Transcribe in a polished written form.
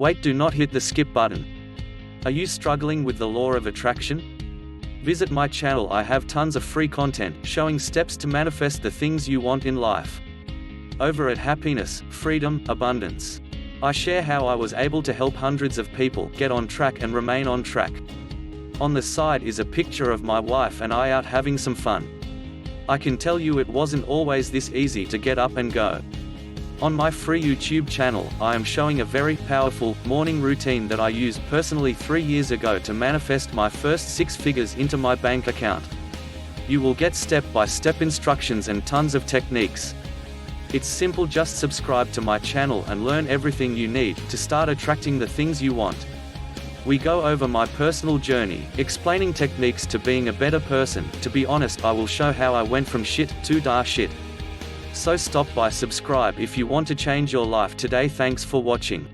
Wait, do not hit the skip button. Are you struggling with the law of attraction? Visit my channel. I have tons of free content showing steps to manifest the things you want in life. Over at Happiness, Freedom, Abundance, I share how I was able to help hundreds of people get on track and remain on track. On the side is a picture of my wife and I out having some fun. I can tell you it wasn't always this easy to get up and go. On my free YouTube channel, I am showing a very powerful morning routine that I used personally 3 years ago to manifest my first 6 figures into my bank account. You will get step-by-step instructions and tons of techniques. It's simple, just subscribe to my channel and learn everything you need to start attracting the things you want. We go over my personal journey, explaining techniques to being a better person. To be honest, I will show how I went from shit to da shit. So stop by, subscribe if you want to change your life today. Thanks for watching.